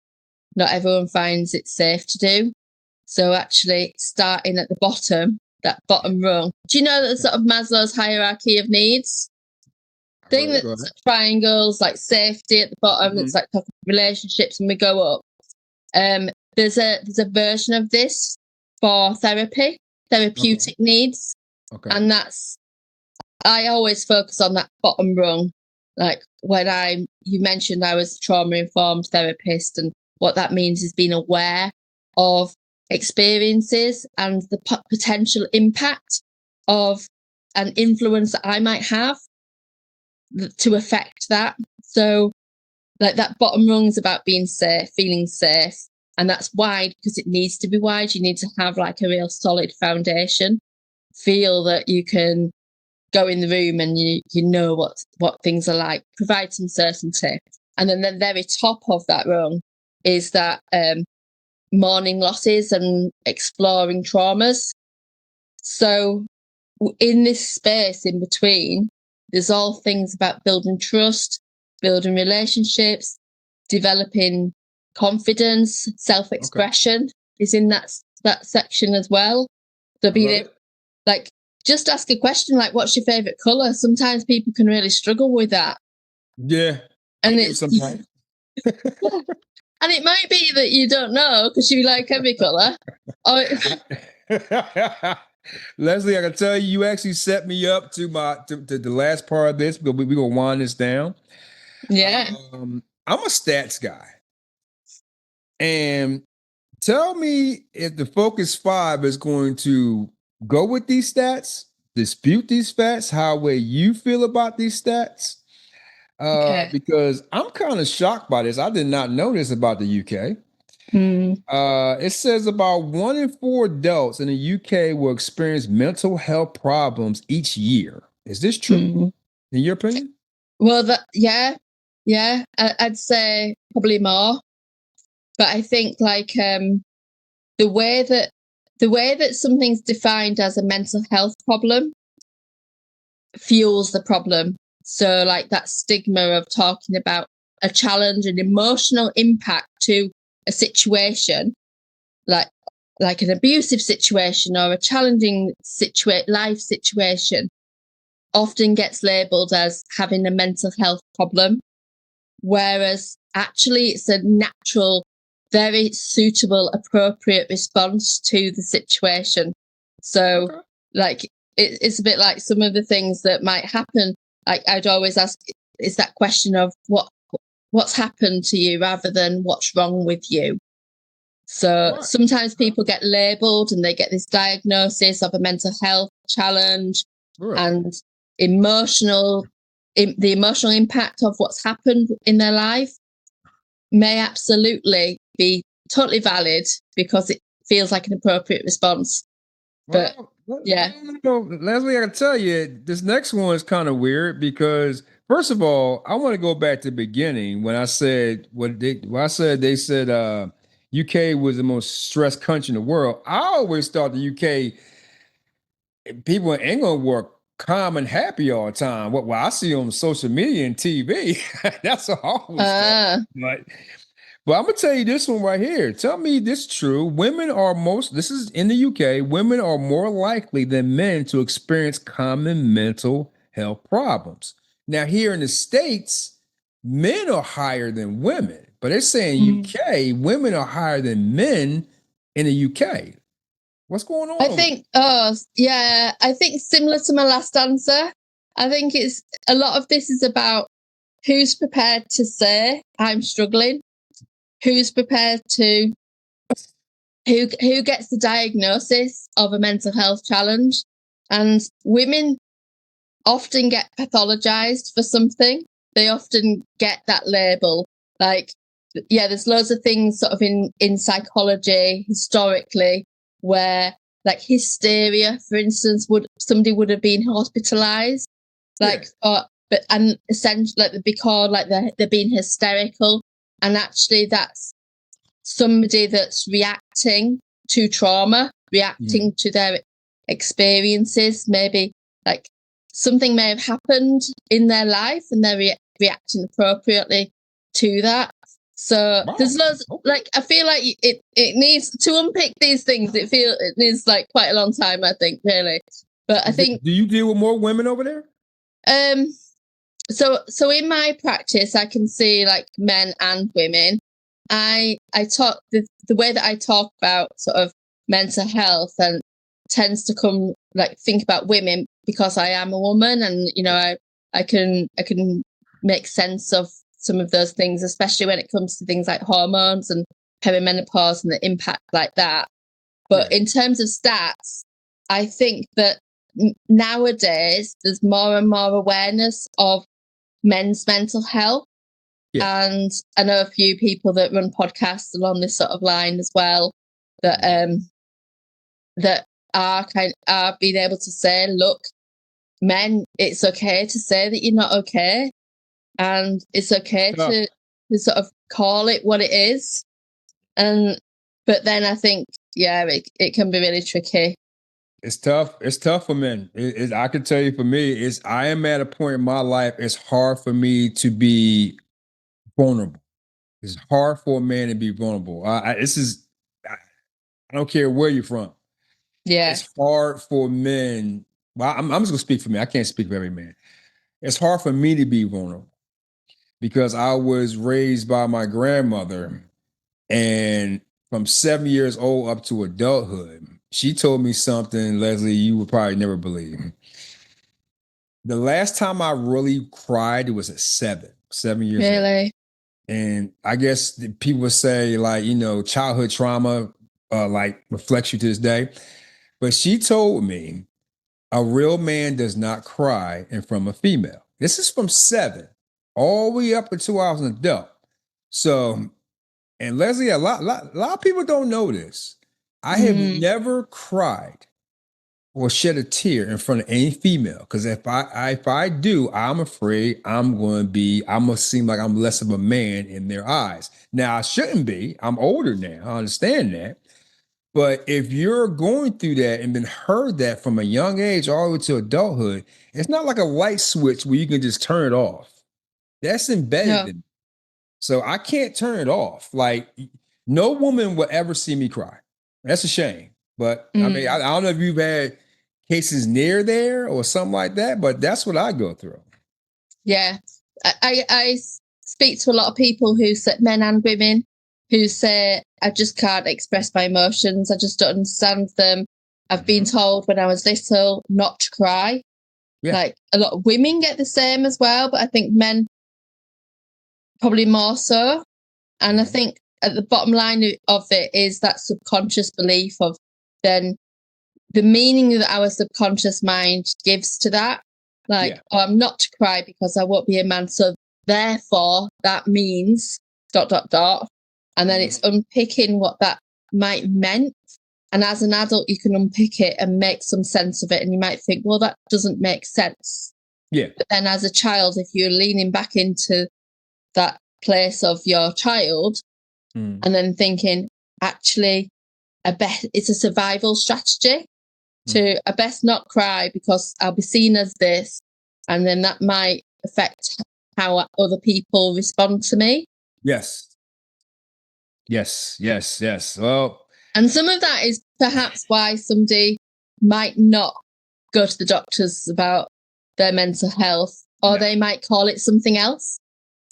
Not everyone finds it safe to do. So actually starting at the bottom, that bottom rung. Do you know that sort of Maslow's hierarchy of needs? Thing that's triangles, like safety at the bottom, that's like talking relationships, and we go up. There's a version of this for therapeutic needs. Okay. And I always focus on that bottom rung. Like when you mentioned I was a trauma-informed therapist, and what that means is being aware of experiences and the potential impact of an influence that I might have to affect that. So like that bottom rung is about being safe, feeling safe. And that's wide because it needs to be wide. You need to have like a real solid foundation. Feel that you can go in the room and you know what things are like. Provide some certainty. And then the very top of that rung is that mourning losses and exploring traumas. So in this space in between, there's all things about building trust, building relationships, developing confidence, self-expression is in that section as well. So being able, like, just ask a question like, what's your favorite color? Sometimes people can really struggle with that. Yeah. And it's sometimes. And it might be that you don't know because you like every color. Lesley, I can tell you actually set me up to the last part of this, but we're going to wind this down. Yeah. I'm a stats guy. And tell me if the Focus 5 is going to go with these stats, dispute these facts, how way you feel about these stats. Okay. Because I'm kind of shocked by this. I did not know this about the UK. Mm. It says about 1 in 4 adults in the UK will experience mental health problems each year. Is this true, Mm. in your opinion? Well, yeah, I'd say probably more. But I think like the way that something's defined as a mental health problem fuels the problem. So like that stigma of talking about a challenge and emotional impact to a situation, like an abusive situation or a challenging life situation, often gets labelled as having a mental health problem, whereas actually it's a natural, very suitable, appropriate response to the situation. So, Okay. like, it's a bit like some of the things that might happen. Like, I'd always ask, is that question of what's happened to you rather than what's wrong with you. So Right. sometimes people get labelled and they get this diagnosis of a mental health challenge Right. and the emotional impact of what's happened in their life may absolutely be totally valid because it feels like an appropriate response. But yeah. Leslie, I can tell you, this next one is kind of weird because, first of all, I want to go back to the beginning when I said they said UK was the most stressed country in the world. I always thought the UK people in England were calm and happy all the time. What I see on social media and TV, that's what I always thought. But I'm gonna tell you this one right here. Tell me this is true. This is in the UK, women are more likely than men to experience common mental health problems. Now, here in the States, men are higher than women, but they're saying UK, women are higher than men in the UK. What's going on? I think similar to my last answer. I think it's a lot of this is about who's prepared to say I'm struggling, who's prepared to who gets the diagnosis of a mental health challenge. And women often get pathologized for something. They often get that label. Like, yeah, there's loads of things sort of in psychology historically where, like, hysteria, for instance, somebody would have been hospitalized, like, and essentially, like, they'd be called like they're being hysterical, and actually that's somebody that's reacting to trauma, reacting to their experiences. Maybe like something may have happened in their life and they're reacting appropriately to that. So there's loads, like, I feel like it needs to unpick these things. It needs like quite a long time, I think, really. But I think, do you deal with more women over there? So in my practice, I can see like men and women. I talk the way that I talk about sort of mental health and tends to come like think about women because I am a woman, and you know I can make sense of some of those things, especially when it comes to things like hormones and perimenopause and the impact like that. But in terms of stats, I think that nowadays there's more and more awareness of men's mental health. And I know a few people that run podcasts along this sort of line as well that that are being able to say, look, men, it's okay to say that you're not okay, and it's okay to sort of call it what it is. But then I think, it can be really tricky. It's tough. It's tough for men. I can tell you, for me, I am at a point in my life. It's hard for me to be vulnerable. It's hard for a man to be vulnerable. I don't care where you're from. Yeah, it's hard for men. Well, I'm just gonna speak for me. I can't speak for every man. It's hard for me to be vulnerable because I was raised by my grandmother, and from 7 years old up to adulthood, she told me something, Lesley, you would probably never believe. The last time I really cried, it was at 7 years old. really. And I guess people would say, like, childhood trauma like reflects you to this day. But she told me a real man does not cry in front of a female. This is from 7. all the way up to 2 hours an adult. So, and Lesley, a lot of people don't know this. I have never cried or shed a tear in front of any female, because if I do, I'm afraid I'm gonna seem like I'm less of a man in their eyes. Now I shouldn't be. I'm older now. I understand that. But if you're going through that and been heard that from a young age all the way to adulthood, it's not like a light switch where you can just turn it off. That's embedded in me. So I can't turn it off. Like, no woman will ever see me cry. That's a shame. But I mean, I don't know if you've had cases near there or something like that, but that's what I go through. Yeah. I speak to a lot of people who say, men and women, who say, I just can't express my emotions. I just don't understand them. I've been told when I was little not to cry. Yeah. Like, a lot of women get the same as well, but I think men probably more so. And I think at the bottom line of it is that subconscious belief of then the meaning that our subconscious mind gives to that. Like, oh, I'm not to cry because I won't be a man. So therefore that means ... And then it's unpicking what that might meant. And as an adult, you can unpick it and make some sense of it. And you might think, well, that doesn't make sense. Yeah. But then as a child, if you're leaning back into that place of your child and then thinking, actually, it's a survival strategy to I best not cry because I'll be seen as this. And then that might affect how other people respond to me. Yes. Well, and some of that is perhaps why somebody might not go to the doctors about their mental health, or they might call it something else.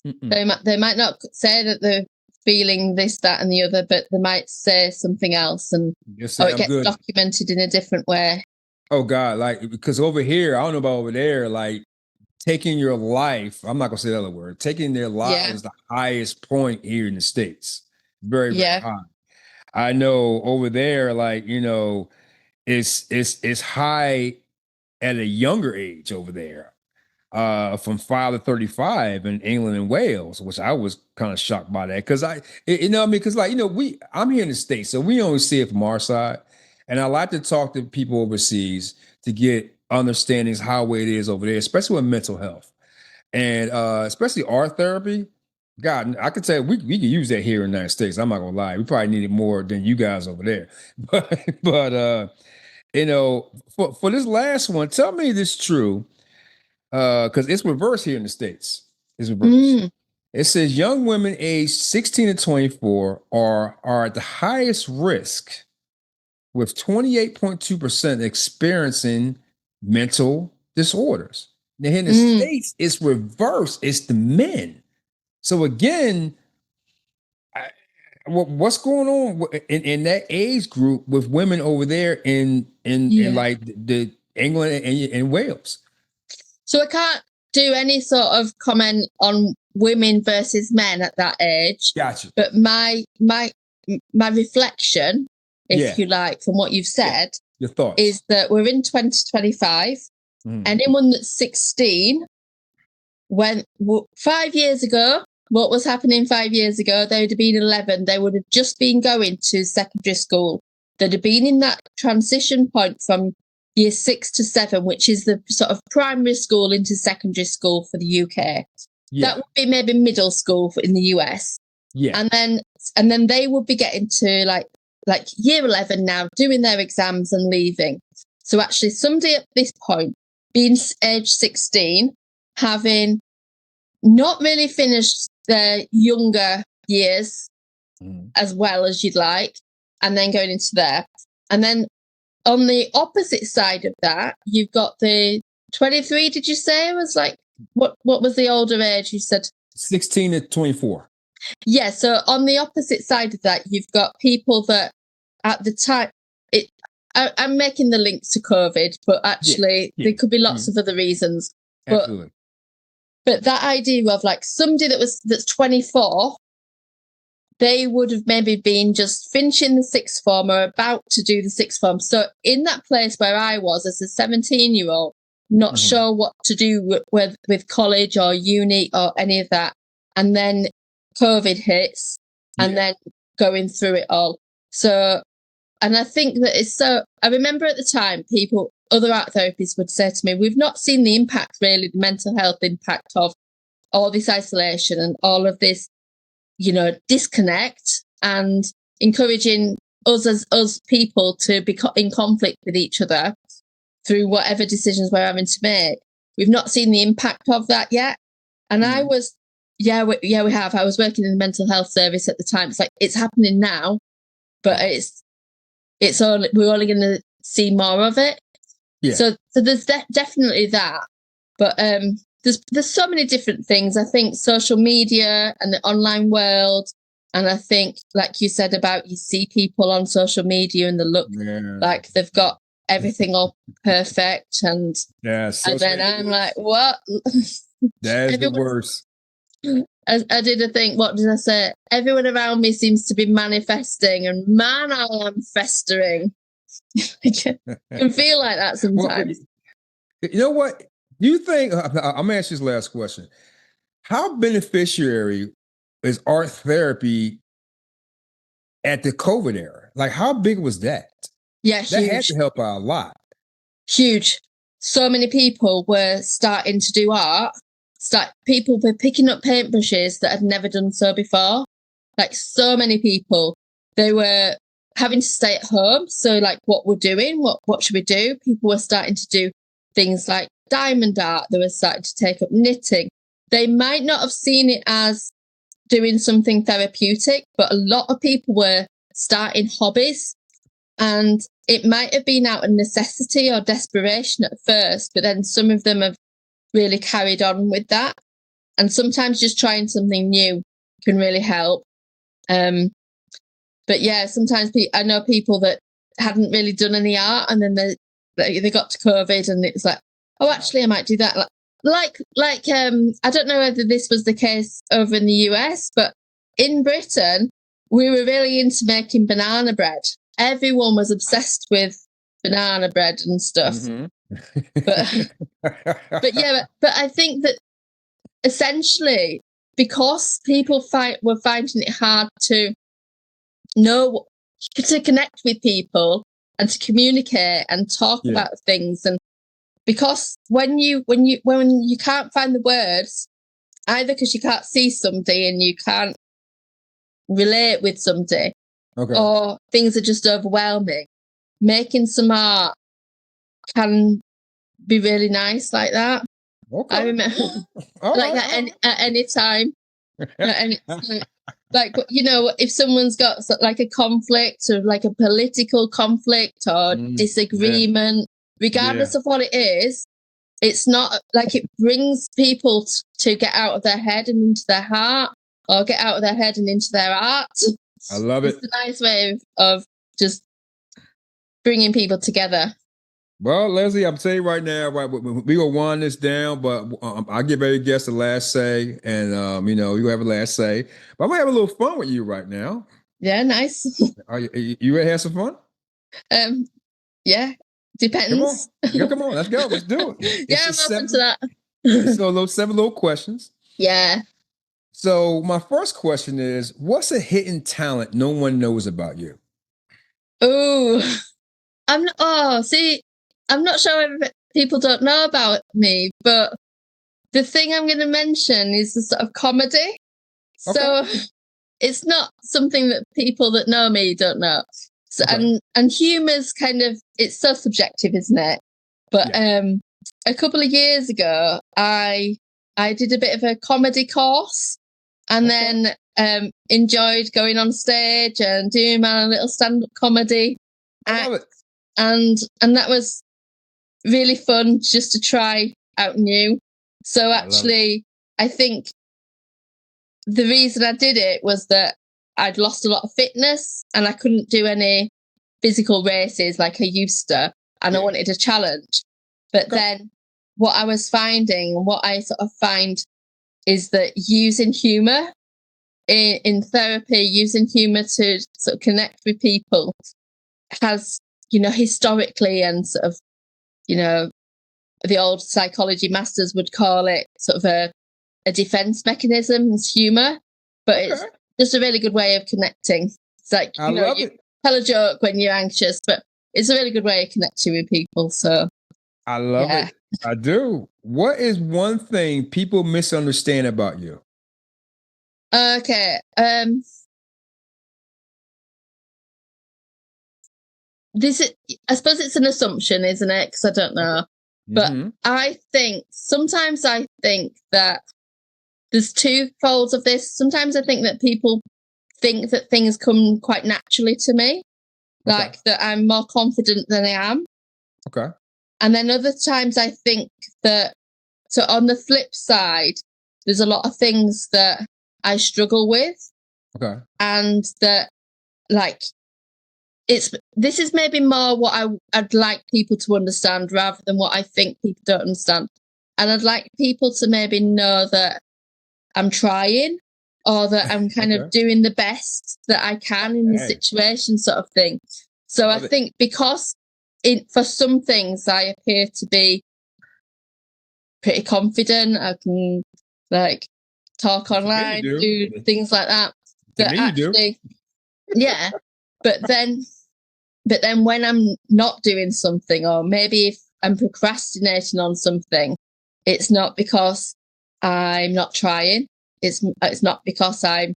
They might not say that they're feeling this, that, and the other, but they might say something else, and it gets documented in a different way. Oh God, like, because over here, I don't know about over there, like, taking your life, I'm not gonna say the other word, taking their life is the highest point here in the States. Very, very high. I know over there, like, you know, it's high at a younger age over there, from 5 to 35 in England and Wales, which I was kind of shocked by that, because I'm here in the States, so we only see it from our side, and I like to talk to people overseas to get understandings how it is over there, especially with mental health, and especially art therapy. God, I could tell you, we could use that here in the United States. I'm not gonna lie, we probably need it more than you guys over there. But you know, for this last one, tell me this true, because it's reversed here in the States. It's reversed. It says young women aged 16 to 24 are at the highest risk, with 28.2% experiencing mental disorders. Now, here in the States, it's reversed. It's the men. So again, what's going on in that age group with women over there in like the England and Wales? So I can't do any sort of comment on women versus men at that age. Gotcha. But my reflection, if you like, from what you've said, your thoughts, is that we're in 2025. Anyone that's 16, when 5 years ago, what was happening 5 years ago? They would have been 11. They would have just been going to secondary school. They'd have been in that transition point from year 6 to 7, which is the sort of primary school into secondary school for the UK. That would be maybe middle school in the US. And then they would be getting to like year 11 now, doing their exams and leaving. So actually somebody at this point, being age 16, having not really finished their younger years as well as you'd like, and then going into there. And then on the opposite side of that, you've got the 23, did you say? It was like, what was the older age? You said 16 to 24. Yeah, so on the opposite side of that, you've got people that at the time, I'm making the link to COVID, but actually there could be lots of other reasons. Absolutely. But that idea of like somebody that's 24, they would have maybe been just finishing the sixth form or about to do the sixth form. So in that place where I was as a 17-year-old, not sure what to do with college or uni or any of that. And then COVID hits and then going through it all. So, and I think that I remember at the time, other art therapists would say to me, we've not seen the impact, really, the mental health impact of all this isolation and all of this, disconnect, and encouraging us people to be in conflict with each other through whatever decisions we're having to make. We've not seen the impact of that yet. And I was, we have. I was working in the mental health service at the time. It's like, it's happening now, but we're only going to see more of it. Yeah. So there's definitely that. But there's so many different things. I think social media and the online world. And I think, like you said about, you see people on social media and they look like they've got everything all perfect. And then I'm like, what? That is the worst. I did a thing, what did I say? Everyone around me seems to be manifesting, and man, I am festering. I can feel like that sometimes. Well, you know what? You think, I'm going to ask you this last question. How beneficiary is art therapy at the COVID era? Like, how big was that? Yeah, that had to help out a lot. Huge. So many people were starting to do art. People were picking up paintbrushes that had never done so before. Like, so many people, they were having to stay at home. So, like, what we're doing, what should we do? People were starting to do things like diamond art. They were starting to take up knitting. They might not have seen it as doing something therapeutic, but a lot of people were starting hobbies, and it might have been out of necessity or desperation at first, but then some of them have really carried on with that. And sometimes just trying something new can really help. But yeah, sometimes I know people that hadn't really done any art, and then they got to COVID, and it's like, oh, actually, I might do that. Like, I don't know whether this was the case over in the US, but in Britain, we were really into making banana bread. Everyone was obsessed with banana bread and stuff. But I think that essentially, because people were finding it hard to connect with people and to communicate and talk about things, and because when you can't find the words, either because you can't see somebody and you can't relate with somebody, or things are just overwhelming, making some art can be really nice like that. I remember at any time. Like, if someone's got like a conflict, or like a political conflict or disagreement, regardless of what it is, it's not like, it brings people to get out of their head and into their heart, or get out of their head and into their art. I love it. It's a nice way of just bringing people together. Well, Lesley, I'm telling you right now, we will wind this down, but I'll give every guest a last say, and you have a last say. But I'm gonna have a little fun with you right now. Yeah, nice. Are you ready to have some fun? Yeah, depends. Come on, let's go. Let's do it. Yeah, I'm open to that. So 7 little questions. Yeah. So my first question is, what's a hidden talent no one knows about you? Oh, I'm not sure if people don't know about me, but the thing I'm going to mention is the sort of comedy. Okay. So it's not something that people that know me don't know. So, and humour's kind of, it's so subjective, isn't it? But a couple of years ago, I did a bit of a comedy course, and then enjoyed going on stage and doing my little stand-up comedy act. And that was really fun, just to try out new. So actually, I think the reason I did it was that I'd lost a lot of fitness and I couldn't do any physical races like I used to, and I wanted a challenge. But then what I was finding, and what I sort of find, is that using humour in therapy, using humour to sort of connect with people has, historically and sort of, the old psychology masters would call it sort of a defense mechanism. It's humor, but it's just a really good way of connecting. It's like, I love it. Tell a joke when you're anxious, but it's a really good way of connecting with people. So I love it. I do. What is one thing people misunderstand about you? Okay. I suppose it's an assumption, isn't it? Because I don't know. But sometimes I think that there's two folds of this. Sometimes I think that people think that things come quite naturally to me, like that I'm more confident than I am. Okay. And then other times I think that, so on the flip side, there's a lot of things that I struggle with. Okay. And that, like, this is maybe more what I'd like people to understand rather than what I think people don't understand. And I'd like people to maybe know that I'm trying, or that I'm kind of doing the best that I can in the situation, sort of thing. So I think because for some things I appear to be pretty confident, I can like talk online, do things like that. That actually, yeah. But then when I'm not doing something, or maybe if I'm procrastinating on something, it's not because I'm not trying. It's not because I'm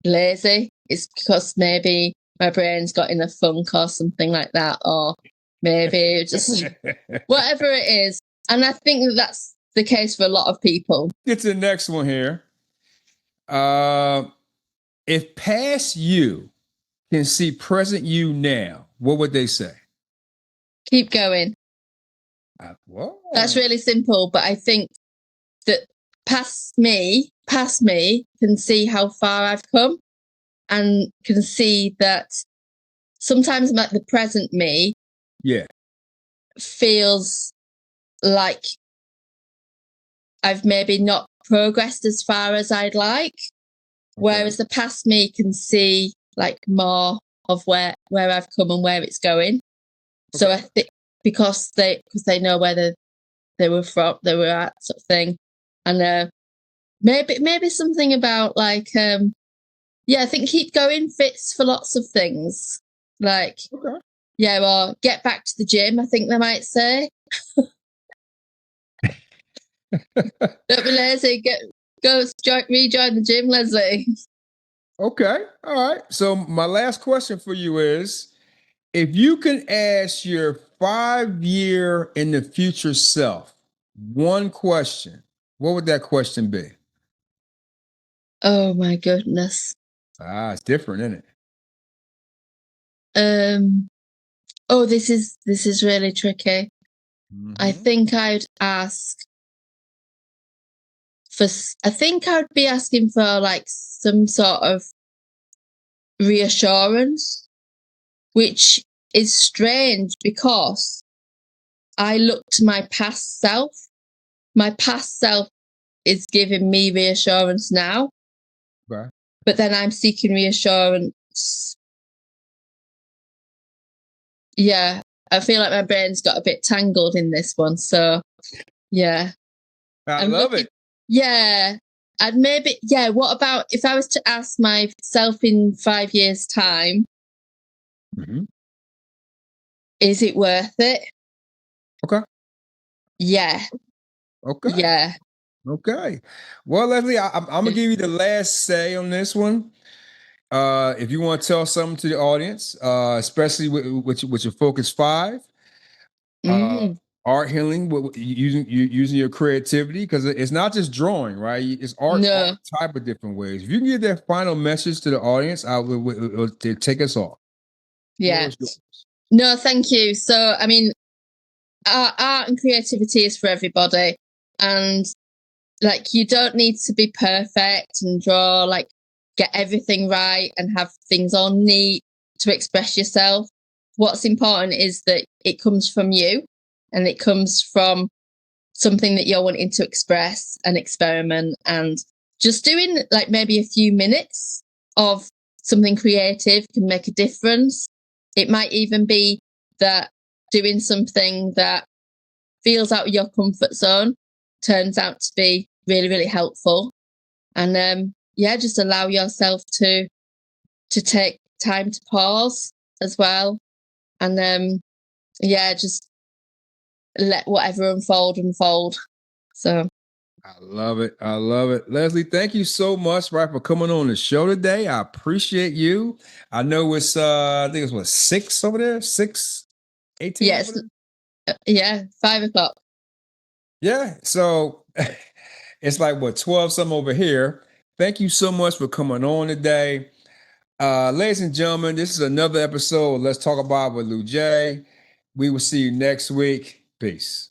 lazy. It's because maybe my brain's got in a funk or something like that, or maybe just whatever it is. And I think that's the case for a lot of people. Get to the next one here. If past you can see present you now, what would they say? Keep going. Whoa. That's really simple, but I think that past me can see how far I've come, and can see that sometimes like the present me feels like I've maybe not progressed as far as I'd like, whereas the past me can see like more of where I've come and where it's going. So I think because they know where they were at, sort of thing. And maybe something about like I think keep going fits for lots of things, like or get back to the gym, I think they might say. Don't be lazy, rejoin the gym, Lesley. Okay, all right. So my last question for you is, if you can ask your 5-year in the future self one question, what would that question be? Oh my goodness. It's different, isn't it? This is really tricky. I think I'd ask I'd be asking for like some sort of reassurance, which is strange because I look to my past self. My past self is giving me reassurance now. Right. But then I'm seeking reassurance. Yeah, I feel like my brain's got a bit tangled in this one. So, yeah. I love it. Yeah. And maybe, what about if I was to ask myself in 5 years' time, is it worth it? Okay. Yeah. Okay. Yeah. Okay. Well, Lesley, I'm going to give you the last say on this one. If you want to tell something to the audience, especially with your Focus 5, art healing, using your creativity, because it's not just drawing, right? It's art, all type of different ways. If you can give that final message to the audience, I will take us off. Yeah. No, thank you. So, I mean, art and creativity is for everybody, and like you don't need to be perfect and draw like get everything right and have things all neat to express yourself. What's important is that it comes from you, and it comes from something that you're wanting to express and experiment, and just doing like maybe a few minutes of something creative can make a difference. It might even be that doing something that feels out of your comfort zone turns out to be really, really helpful. And just allow yourself to take time to pause as well. And just let whatever unfold. So I love it. I love it. Lesley, thank you so much, for coming on the show today. I appreciate you. I know it's I think it's 6 over there, 6:18. Yes. 5:00. Yeah. So it's like 12 something over here. Thank you so much for coming on today. Ladies and gentlemen, this is another episode of Let's Talk About with Lou J. We will see you next week. Peace.